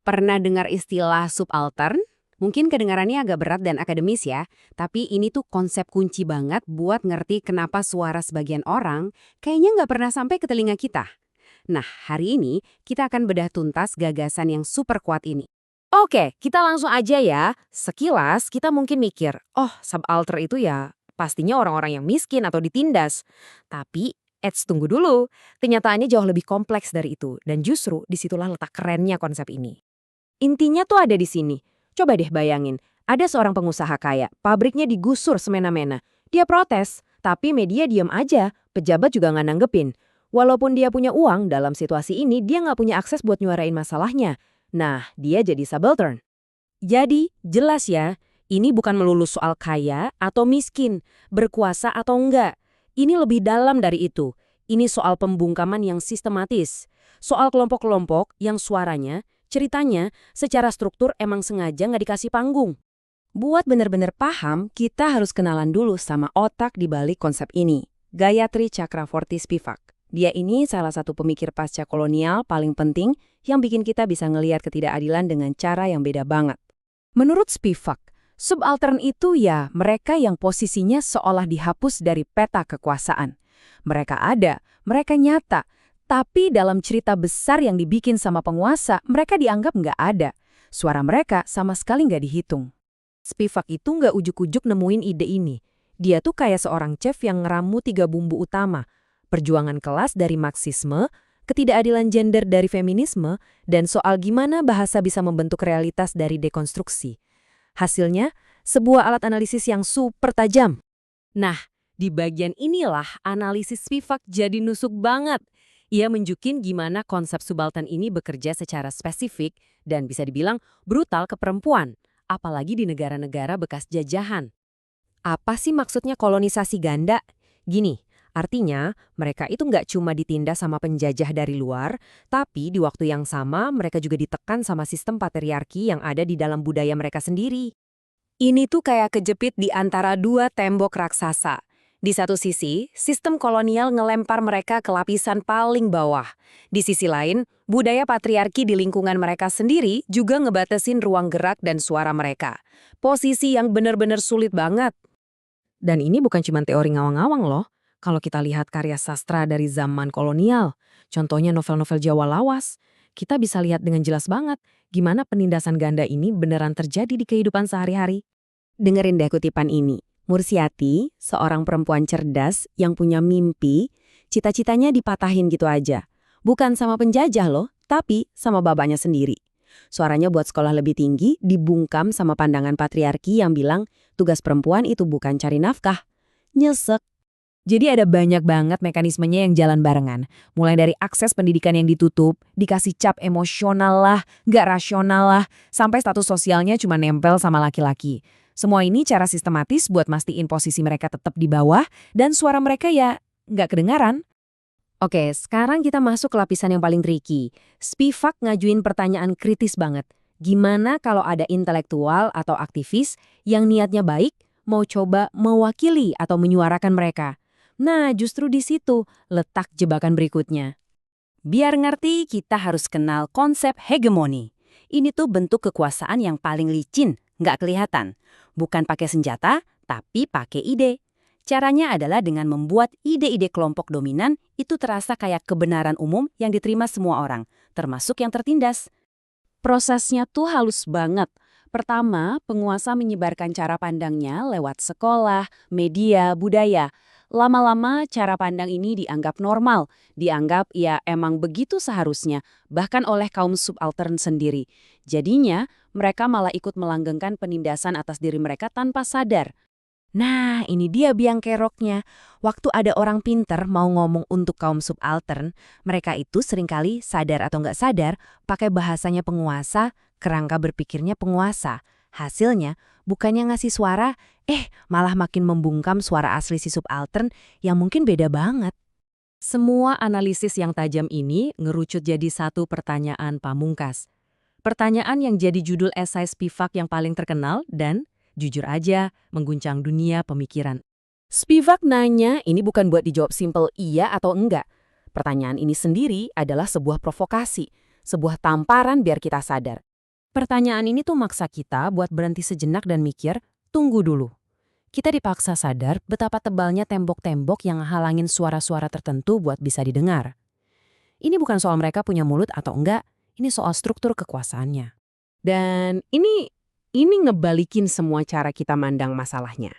Pernah dengar istilah subaltern? Mungkin kedengarannya agak berat dan akademis ya, tapi ini tuh konsep kunci banget buat ngerti kenapa suara sebagian orang kayaknya nggak pernah sampai ke telinga kita. Nah, hari ini kita akan bedah tuntas gagasan yang super kuat ini. Oke, kita langsung aja ya. Sekilas kita mungkin mikir, oh subalter itu ya pastinya orang-orang yang miskin atau ditindas. Tapi, tunggu dulu. Kenyataannya jauh lebih kompleks dari itu. Dan justru disitulah letak kerennya konsep ini. Intinya tuh ada di sini. Coba deh bayangin, ada seorang pengusaha kaya, pabriknya digusur semena-mena. Dia protes, tapi media diam aja, pejabat juga nggak nanggepin. Walaupun dia punya uang, dalam situasi ini dia nggak punya akses buat nyuarain masalahnya. Nah, dia jadi subaltern. Jadi, jelas ya, ini bukan melulu soal kaya atau miskin, berkuasa atau enggak. Ini lebih dalam dari itu. Ini soal pembungkaman yang sistematis. Soal kelompok-kelompok yang suaranya, ceritanya, secara struktur emang sengaja nggak dikasih panggung. Buat benar-benar paham, kita harus kenalan dulu sama otak di balik konsep ini. Gayatri Chakravorty Spivak. Dia ini salah satu pemikir pasca kolonial paling penting yang bikin kita bisa ngelihat ketidakadilan dengan cara yang beda banget. Menurut Spivak, subaltern itu ya mereka yang posisinya seolah dihapus dari peta kekuasaan. Mereka ada, mereka nyata, tapi dalam cerita besar yang dibikin sama penguasa, mereka dianggap nggak ada. Suara mereka sama sekali nggak dihitung. Spivak itu nggak ujuk-ujuk nemuin ide ini. Dia tuh kayak seorang chef yang ngeramu 3 bumbu utama. Perjuangan kelas dari Marxisme, ketidakadilan gender dari feminisme, dan soal gimana bahasa bisa membentuk realitas dari dekonstruksi. Hasilnya, sebuah alat analisis yang super tajam. Nah, di bagian inilah analisis Spivak jadi nusuk banget. Ia menunjukin gimana konsep subaltern ini bekerja secara spesifik dan bisa dibilang brutal ke perempuan, apalagi di negara-negara bekas jajahan. Apa sih maksudnya kolonisasi ganda? Gini, artinya mereka itu nggak cuma ditindas sama penjajah dari luar, tapi di waktu yang sama mereka juga ditekan sama sistem patriarki yang ada di dalam budaya mereka sendiri. Ini tuh kayak kejepit di antara dua tembok raksasa. Di satu sisi, sistem kolonial ngelempar mereka ke lapisan paling bawah. Di sisi lain, budaya patriarki di lingkungan mereka sendiri juga ngebatasin ruang gerak dan suara mereka. Posisi yang benar-benar sulit banget. Dan ini bukan cuma teori ngawang-ngawang loh. Kalau kita lihat karya sastra dari zaman kolonial, contohnya novel-novel Jawa lawas, kita bisa lihat dengan jelas banget gimana penindasan ganda ini beneran terjadi di kehidupan sehari-hari. Dengerin deh kutipan ini. Mursiati, seorang perempuan cerdas yang punya mimpi, cita-citanya dipatahin gitu aja. Bukan sama penjajah loh, tapi sama babanya sendiri. Suaranya buat sekolah lebih tinggi dibungkam sama pandangan patriarki yang bilang tugas perempuan itu bukan cari nafkah. Nyesek. Jadi ada banyak banget mekanismenya yang jalan barengan. Mulai dari akses pendidikan yang ditutup, dikasih cap emosional lah, gak rasional lah, sampai status sosialnya cuma nempel sama laki-laki. Semua ini cara sistematis buat mastiin posisi mereka tetap di bawah dan suara mereka ya nggak kedengaran. Oke, sekarang kita masuk ke lapisan yang paling tricky. Spivak ngajuin pertanyaan kritis banget. Gimana kalau ada intelektual atau aktivis yang niatnya baik mau coba mewakili atau menyuarakan mereka? Nah, justru di situ letak jebakan berikutnya. Biar ngerti, kita harus kenal konsep hegemoni. Ini tuh bentuk kekuasaan yang paling licin, nggak kelihatan. Bukan pakai senjata, tapi pakai ide. Caranya adalah dengan membuat ide-ide kelompok dominan itu terasa kayak kebenaran umum yang diterima semua orang, termasuk yang tertindas. Prosesnya tuh halus banget. Pertama, penguasa menyebarkan cara pandangnya lewat sekolah, media, budaya. Lama-lama cara pandang ini dianggap normal, dianggap ya emang begitu seharusnya, bahkan oleh kaum subaltern sendiri. Jadinya, mereka malah ikut melanggengkan penindasan atas diri mereka tanpa sadar. Nah, ini dia biang keroknya. Waktu ada orang pinter mau ngomong untuk kaum subaltern, mereka itu seringkali sadar atau nggak sadar pakai bahasanya penguasa, kerangka berpikirnya penguasa. Hasilnya, bukannya ngasih suara, malah makin membungkam suara asli si subaltern yang mungkin beda banget. Semua analisis yang tajam ini ngerucut jadi satu pertanyaan pamungkas. Pertanyaan yang jadi judul esai Spivak yang paling terkenal dan, jujur aja, mengguncang dunia pemikiran. Spivak nanya ini bukan buat dijawab simpel iya atau enggak. Pertanyaan ini sendiri adalah sebuah provokasi, sebuah tamparan biar kita sadar. Pertanyaan ini tuh maksa kita buat berhenti sejenak dan mikir, tunggu dulu. Kita dipaksa sadar betapa tebalnya tembok-tembok yang halangin suara-suara tertentu buat bisa didengar. Ini bukan soal mereka punya mulut atau enggak, ini soal struktur kekuasaannya. Dan ini ngebalikin semua cara kita mandang masalahnya.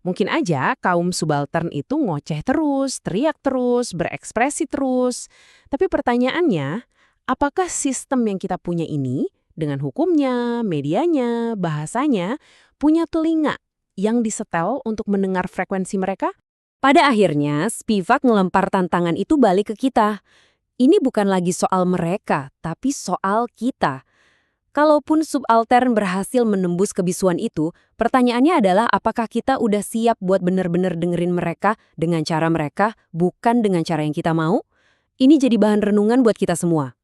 Mungkin aja kaum subaltern itu ngoceh terus, teriak terus, berekspresi terus. Tapi pertanyaannya, apakah sistem yang kita punya ini, dengan hukumnya, medianya, bahasanya, punya telinga yang disetel untuk mendengar frekuensi mereka? Pada akhirnya, Spivak ngelempar tantangan itu balik ke kita. Ini bukan lagi soal mereka, tapi soal kita. Kalaupun subaltern berhasil menembus kebisuan itu, pertanyaannya adalah apakah kita udah siap buat bener-bener dengerin mereka dengan cara mereka, bukan dengan cara yang kita mau? Ini jadi bahan renungan buat kita semua.